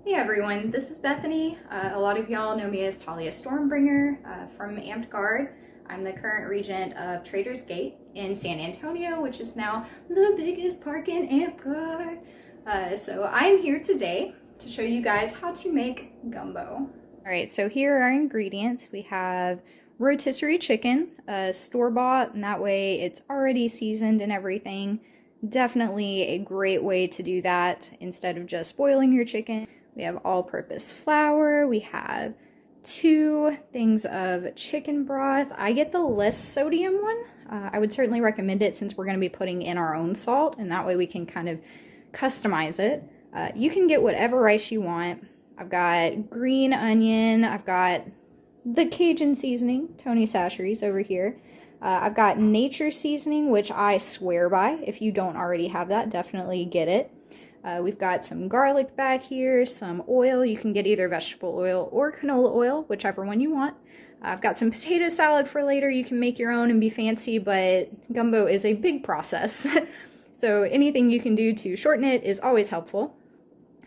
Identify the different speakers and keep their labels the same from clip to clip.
Speaker 1: Hey everyone, this is Bethany. A lot of y'all know me as Tahlia Stormbringer from Amped Guard. I'm the current regent of Traitor's Gate in San Antonio, which is now the biggest park in Amped Guard. So I'm here today to show you guys how to make gumbo. Alright, so here are our ingredients. We have rotisserie chicken, store-bought, and that way it's already seasoned and everything. Definitely a great way to do that instead of just boiling your chicken. We have all-purpose flour. We have 2 things of chicken broth. I get the less sodium one. I would certainly recommend it since we're going to be putting in our own salt, and that way we can kind of customize it. You can get whatever rice you want. I've got green onion. I've got the Cajun seasoning, Tony Chachere's over here. I've got nature seasoning, which I swear by. If you don't already have that, definitely get it. We've got some garlic back here, some oil. You can get either vegetable oil or canola oil, whichever one you want. I've got some potato salad for later. You can make your own and be fancy, but gumbo is a big process. So anything you can do to shorten it is always helpful.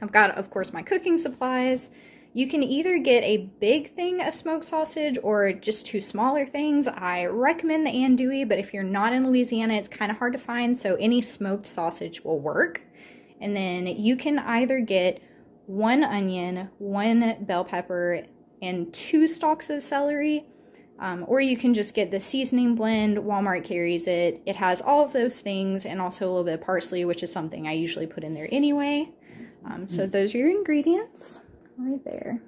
Speaker 1: I've got, of course, my cooking supplies. You can either get a big thing of smoked sausage or just 2 smaller things. I recommend the andouille, but if you're not in Louisiana, it's kind of hard to find, so any smoked sausage will work. And then you can either get 1 onion, 1 bell pepper, and 2 stalks of celery, or you can just get the seasoning blend. Walmart carries it. It has all of those things and also a little bit of parsley, which is something I usually put in there anyway. So those are your ingredients right there.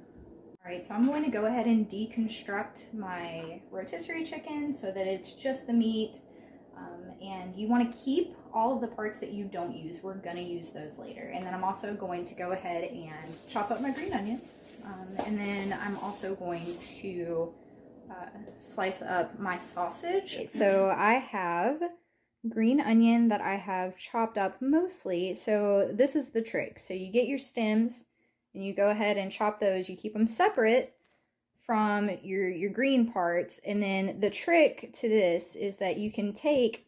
Speaker 1: All right, so I'm going to go ahead and deconstruct my rotisserie chicken so that it's just the meat. And you want to keep all of the parts that you don't use. We're going to use those later. And then I'm also going to go ahead and chop up my green onion. And then I'm also going to slice up my sausage. So I have green onion that I have chopped up mostly. So this is the trick. So you get your stems and you go ahead and chop those. You keep them separate from your green parts, and then the trick to this is that you can take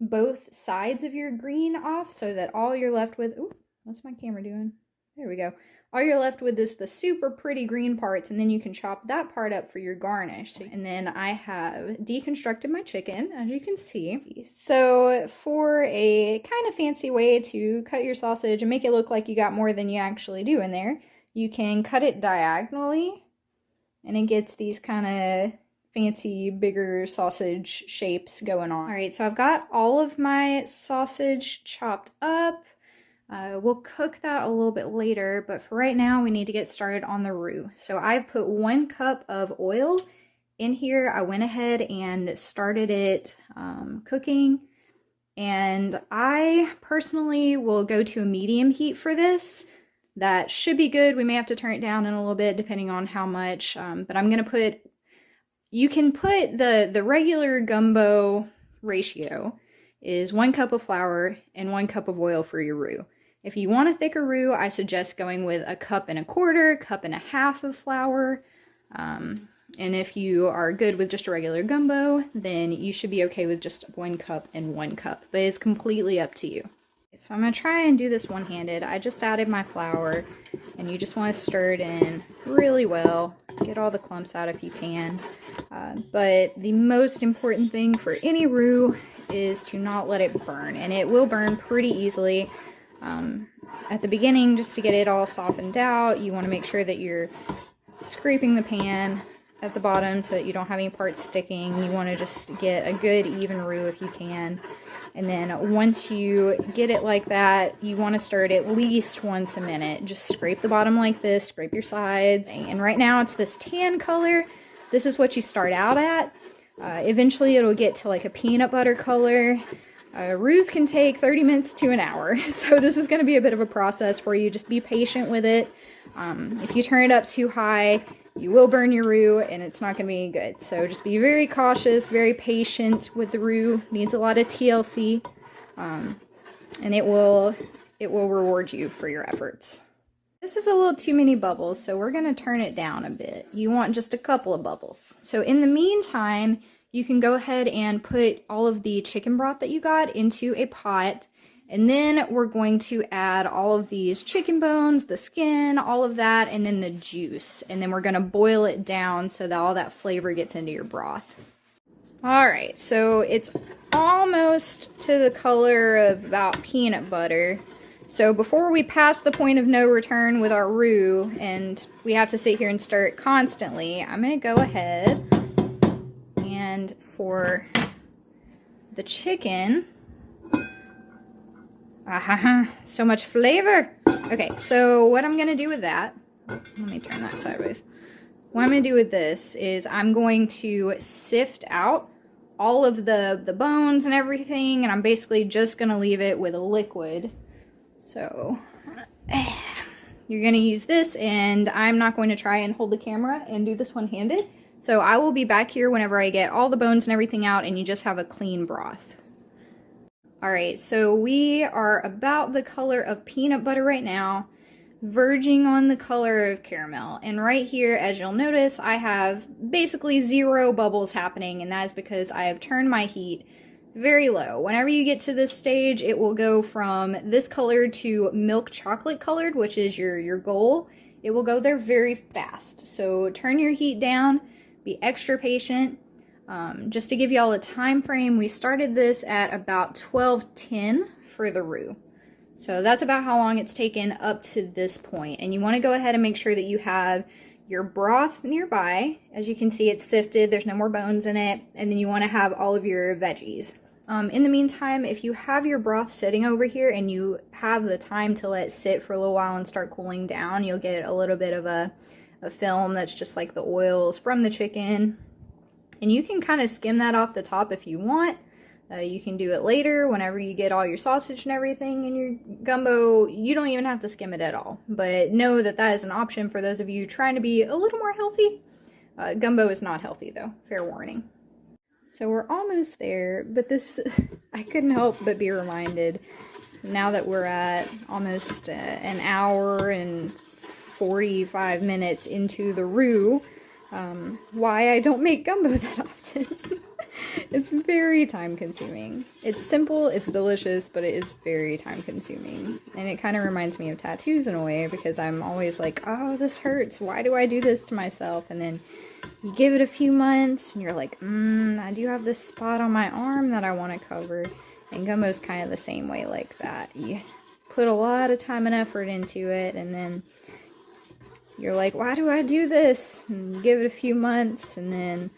Speaker 1: both sides of your green off so that all you're left with, ooh, what's my camera doing? There we go. All you're left with is the super pretty green parts, and then you can chop that part up for your garnish. And then I have deconstructed my chicken, as you can see. So for a kind of fancy way to cut your sausage and make it look like you got more than you actually do in there, you can cut it diagonally, and it gets these kind of fancy, bigger sausage shapes going on. All right, so I've got all of my sausage chopped up. We'll cook that a little bit later, but for right now, we need to get started on the roux. So I've put 1 cup of oil in here. I went ahead and started it cooking, and I personally will go to a medium heat for this. That should be good. We may have to turn it down in a little bit depending on how much, but I'm going to put, you can put the regular gumbo ratio is 1 cup of flour and 1 cup of oil for your roux. If you want a thicker roux, I suggest going with 1.25 cups, 1.5 cups of flour. And if you are good with just a regular gumbo, then you should be okay with just 1 cup and 1 cup, but it's completely up to you. So I'm going to try and do this one-handed. I just added my flour, and you just want to stir it in really well. Get all the clumps out if you can. But the most important thing for any roux is to not let it burn, and it will burn pretty easily. At the beginning, just to get it all softened out, you want to make sure that you're scraping the pan at the bottom so that you don't have any parts sticking. You want to just get a good even roux if you can. And then once you get it like that, you want to stir it at least once a minute. Just scrape the bottom like this, scrape your sides. And right now it's this tan color. This is what you start out at. Eventually it'll get to like a peanut butter color. Roux can take 30 minutes to an hour. So this is going to be a bit of a process for you. Just be patient with it. If you turn it up too high, you will burn your roux and it's not going to be any good. So just be very cautious, very patient with the roux. Needs a lot of TLC, and it will reward you for your efforts. This is a little too many bubbles, so we're going to turn it down a bit. You want just a couple of bubbles. So in the meantime, you can go ahead and put all of the chicken broth that you got into a pot, And then we're going to add all of these chicken bones, the skin, all of that, and then the juice. And then we're going to boil it down so that all that flavor gets into your broth. All right, so it's almost to the color of about peanut butter. So before we pass the point of no return with our roux, and we have to sit here and stir it constantly, I'm going to go ahead and for the chicken, so much flavor. Okay, so what I'm going to do with that, let me turn that sideways. What I'm going to do with this is I'm going to sift out all of the bones and everything, and I'm basically just going to leave it with a liquid. So you're going to use this, and I'm not going to try and hold the camera and do this one-handed. So I will be back here whenever I get all the bones and everything out and you just have a clean broth. Alright, so we are about the color of peanut butter right now, verging on the color of caramel. And right here, as you'll notice, I have basically 0 bubbles happening, and that is because I have turned my heat very low. Whenever you get to this stage, it will go from this color to milk chocolate colored, which is your goal. It will go there very fast. So turn your heat down, be extra patient. Just to give y'all a time frame, we started this at about 12:10 for the roux. So that's about how long it's taken up to this point. And you want to go ahead and make sure that you have your broth nearby. As you can see, it's sifted, there's no more bones in it. And then you want to have all of your veggies. In the meantime, if you have your broth sitting over here and you have the time to let it sit for a little while and start cooling down, you'll get a little bit of a film that's just like the oils from the chicken. And you can kind of skim that off the top if you want. You can do it later whenever you get all your sausage and everything in your gumbo. You don't even have to skim it at all. But know that that is an option for those of you trying to be a little more healthy. Gumbo is not healthy though, fair warning. So we're almost there, but this, I couldn't help but be reminded, now that we're at almost an hour and 45 minutes into the roux, why I don't make gumbo that often. It's very time consuming. It's simple, it's delicious, but it is very time consuming. And it kind of reminds me of tattoos in a way, because I'm always like, oh, this hurts. Why do I do this to myself? And then you give it a few months and you're like, I do have this spot on my arm that I want to cover. And gumbo's kind of the same way like that. You put a lot of time and effort into it, and then you're like, why do I do this? And you give it a few months, and then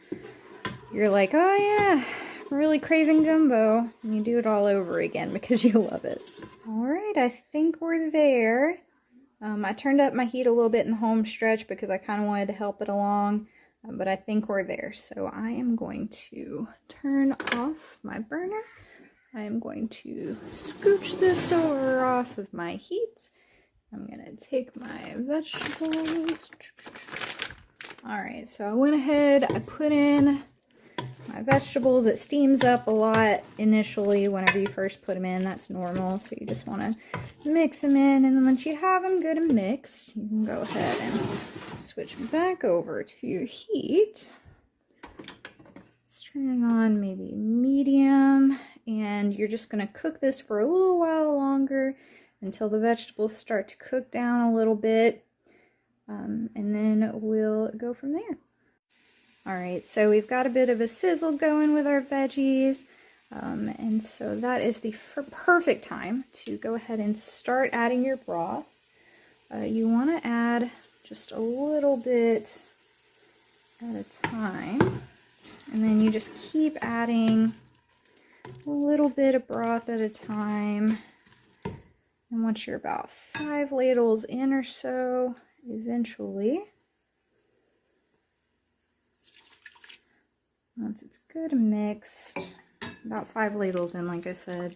Speaker 1: you're like, oh yeah, I'm really craving gumbo. And you do it all over again because you love it. Alright, I think we're there. I turned up my heat a little bit in the home stretch because I kind of wanted to help it along. But I think we're there. So I am going to turn off my burner. I am going to scooch this over off of my heat. I'm going to take my vegetables. Alright, so I went ahead, I put in my vegetables. It steams up a lot initially whenever you first put them in. That's normal. So you just want to mix them in. And then once you have them good and mixed, you can go ahead and switch back over to your heat. Let's turn it on maybe medium. And you're just going to cook this for a little while longer until the vegetables start to cook down a little bit. And then we'll go from there. Alright, so we've got a bit of a sizzle going with our veggies, and so that is the perfect time to go ahead and start adding your broth. You want to add just a little bit at a time, and then you just keep adding a little bit of broth at a time, and once you're about 5 ladles in or so, eventually, once it's good and mixed, about 5 ladles in, like I said,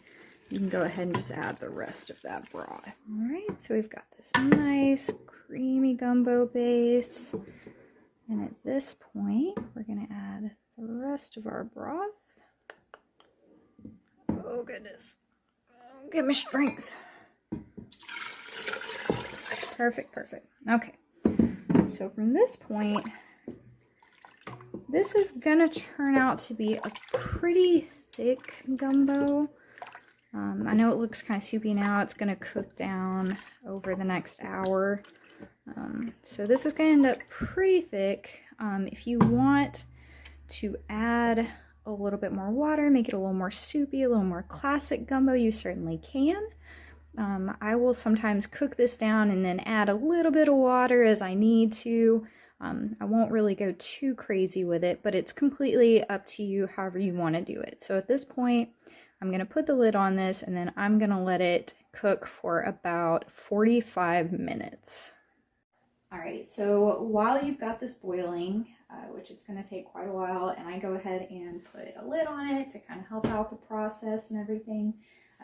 Speaker 1: you can go ahead and just add the rest of that broth. Alright, so we've got this nice creamy gumbo base. And at this point, we're going to add the rest of our broth. Oh goodness. Oh, give me strength. Perfect, perfect. Okay. So from this point, this is gonna turn out to be a pretty thick gumbo. I know it looks kind of soupy now. It's going to cook down over the next hour. So this is going to end up pretty thick. If you want to add a little bit more water, make it a little more soupy, a little more classic gumbo, you certainly can. I will sometimes cook this down and then add a little bit of water as I need to. I won't really go too crazy with it, but it's completely up to you however you want to do it. So at this point, I'm going to put the lid on this and then I'm going to let it cook for about 45 minutes. All right, so while you've got this boiling, which it's going to take quite a while, and I go ahead and put a lid on it to kind of help out the process and everything,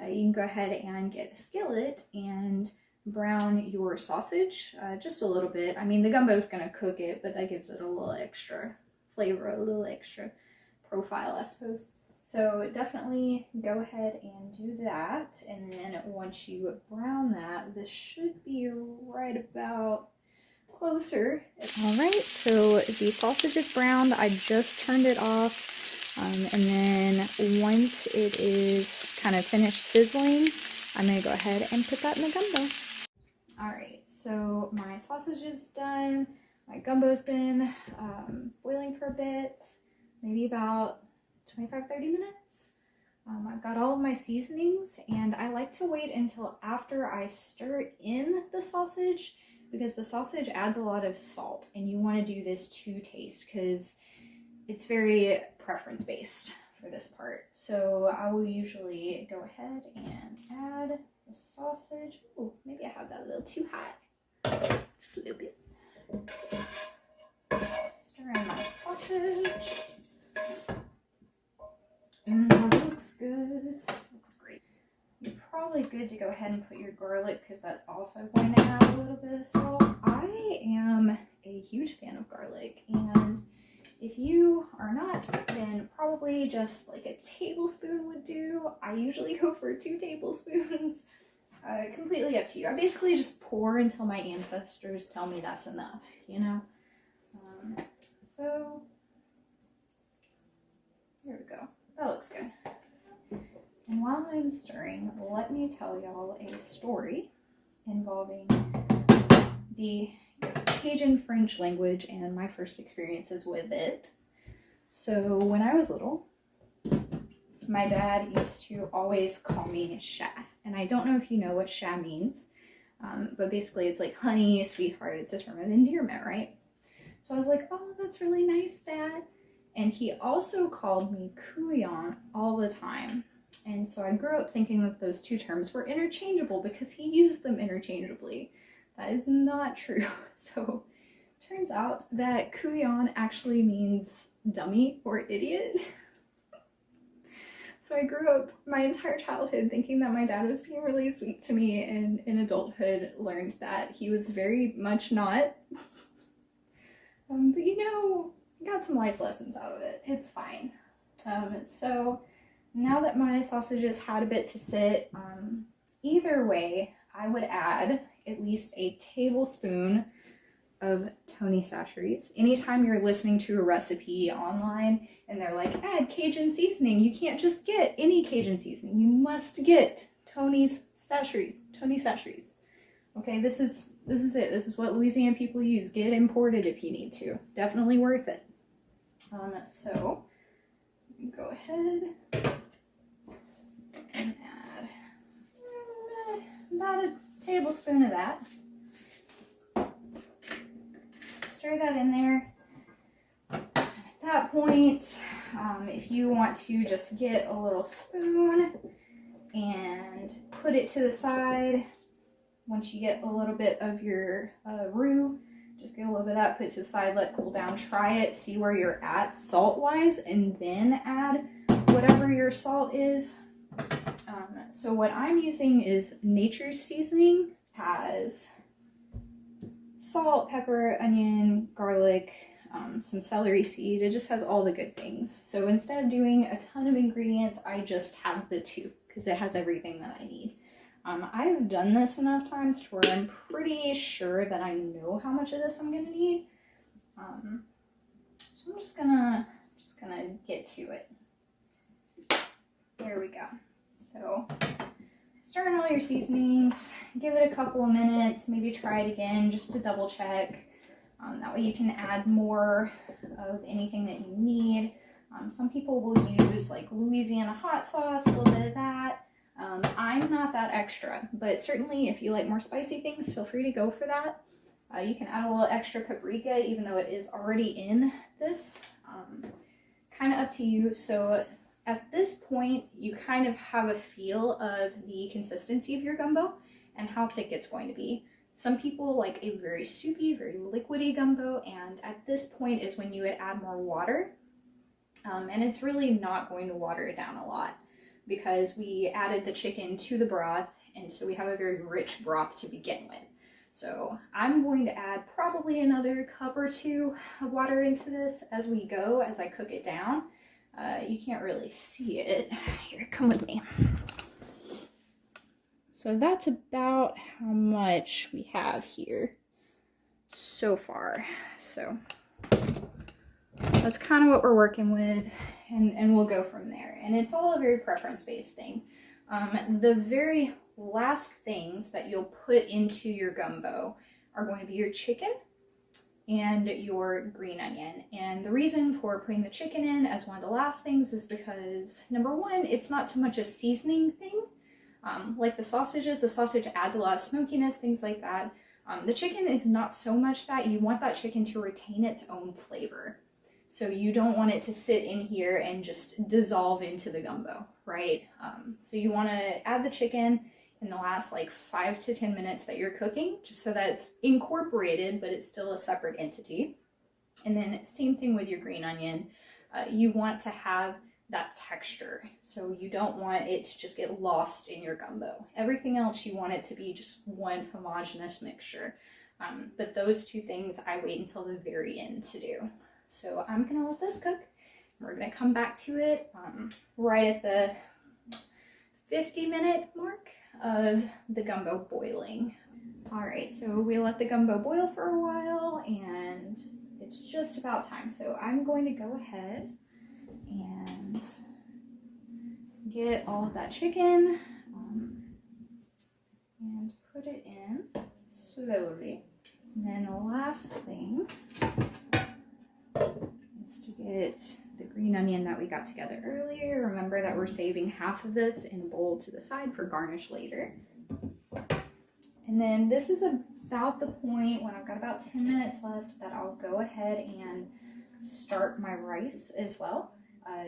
Speaker 1: you can go ahead and get a skillet and brown your sausage just a little bit. I mean, the gumbo is going to cook it, but that gives it a little extra flavor, a little extra profile, I suppose. So definitely go ahead and do that. And then once you brown that, this should be right about closer. All right, so the sausage is browned. I just turned it off. And then once it is kind of finished sizzling, I'm going to go ahead and put that in the gumbo. All right, so my sausage is done. My gumbo's been boiling for a bit, maybe about 25-30 minutes. I've got all of my seasonings, and I like to wait until after I stir in the sausage because the sausage adds a lot of salt, and you want to do this to taste because it's very preference based for this part. So I will usually go ahead and add the sausage. Oh, maybe I have that a little too high. Just a little bit. Stir in my sausage. That looks good. Looks great. You're probably good to go ahead and put your garlic because that's also going to add a little bit of salt. I am a huge fan of garlic, and if you are not, then probably just like a tablespoon would do. I usually go for 2 tablespoons. Completely up to you. I basically just pour until my ancestors tell me that's enough, you know? So, there we go. That looks good. And while I'm stirring, let me tell y'all a story involving the Cajun French language and my first experiences with it. So when I was little, my dad used to always call me Sha. And I don't know if you know what Sha means, but basically it's like honey, sweetheart. It's a term of endearment, right? So I was like, oh, that's really nice, Dad. And he also called me Kuyan all the time. And so I grew up thinking that those two terms were interchangeable because he used them interchangeably. That is not true. So turns out that Kuyan actually means dummy or idiot. So I grew up my entire childhood thinking that my dad was being really sweet to me, and in adulthood learned that he was very much not. But you know, got some life lessons out of it. It's fine. So now that my sausages had a bit to sit, either way, I would add at least a tablespoon of Tony Chachere's. Anytime you're listening to a recipe online and they're like, add Cajun seasoning, you can't just get any Cajun seasoning. You must get Tony Chachere's. Tony Chachere's. Okay, this is it. This is what Louisiana people use. Get imported if you need to. Definitely worth it. So go ahead and add about a tablespoon of that. Stir that in there. At that point, if you want to just get a little spoon and put it to the side, once you get a little bit of your roux, just get a little bit of that, put it to the side, let it cool down, try it, see where you're at salt-wise, and then add whatever your salt is. So what I'm using is Nature's Seasoning. Has salt, pepper, onion, garlic, some celery seed. It just has all the good things. So instead of doing a ton of ingredients, I just have the 2 because it has everything that I need. I've done this enough times to where I'm pretty sure that I know how much of this I'm gonna need. So I'm just gonna get to it. There we go. So stir in all your seasonings, give it a couple of minutes, maybe try it again just to double check. That way you can add more of anything that you need. Some people will use like Louisiana hot sauce, a little bit of that. I'm not that extra, but certainly if you like more spicy things, feel free to go for that. You can add a little extra paprika, even though it is already in this. Kind of up to you. So at this point, you kind of have a feel of the consistency of your gumbo and how thick it's going to be. Some people like a very soupy, very liquidy gumbo, and at this point is when you would add more water. And it's really not going to water it down a lot because we added the chicken to the broth, and so we have a very rich broth to begin with. So I'm going to add probably another cup or two of water into this as we go, as I cook it down. You can't really see it. Here, come with me. So that's about how much we have here so far. So that's kind of what we're working with, and we'll go from there. And it's all a very preference-based thing. The very last things that you'll put into your gumbo are going to be your chicken and your green onion. And the reason for putting the chicken in as one of the last things is because, number one, it's not so much a seasoning thing. Like the sausage adds a lot of smokiness, things like that. The chicken is not so much that. You want that chicken to retain its own flavor. So you don't want it to sit in here and just dissolve into the gumbo, right? So you want to add the chicken in the last like 5 to 10 minutes that you're cooking, just so that it's incorporated, but it's still a separate entity. And then same thing with your green onion. You want to have that texture. So you don't want it to just get lost in your gumbo. Everything else, you want it to be just one homogeneous mixture. But those two things I wait until the very end to do. So I'm gonna let this cook. We're gonna come back to it right at the 50-minute mark of the gumbo boiling. All right, so we let the gumbo boil for a while and it's just about time. So I'm going to go ahead and get all of that chicken and put it in slowly. And then the last thing is to get the green onion that we got together earlier. Remember that we're saving half of this in a bowl to the side for garnish later. And then this is about the point when I've got about 10 minutes left that I'll go ahead and start my rice as well.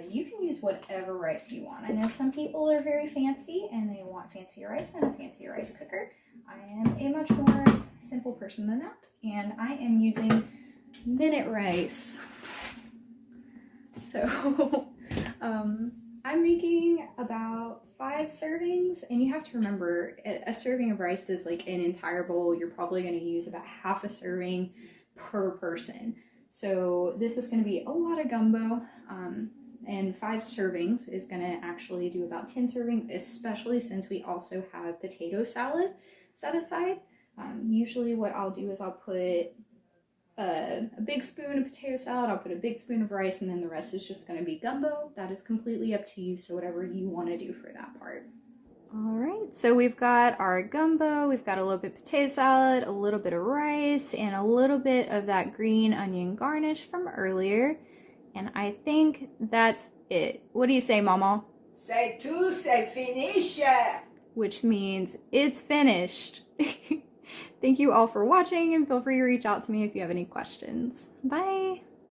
Speaker 1: You can use whatever rice you want. I know some people are very fancy and they want fancy rice and a fancy rice cooker. I am a much more simple person than that, and I am using minute rice. So I'm making about 5 servings, and you have to remember a serving of rice is like an entire bowl. You're probably going to use about half a serving per person. So this is going to be a lot of gumbo, and 5 servings is going to actually do about 10 servings, especially since we also have potato salad set aside. Usually what I'll do is I'll put a big spoon of potato salad, I'll put a big spoon of rice, and then the rest is just going to be gumbo. That is completely up to you, so whatever you want to do for that part. All right, so we've got our gumbo, we've got a little bit of potato salad, a little bit of rice, and a little bit of that green onion garnish from earlier. And I think that's it. What do you say, Mama?
Speaker 2: C'est tout, c'est finish.
Speaker 1: Which means it's finished. Thank you all for watching, and feel free to reach out to me if you have any questions. Bye!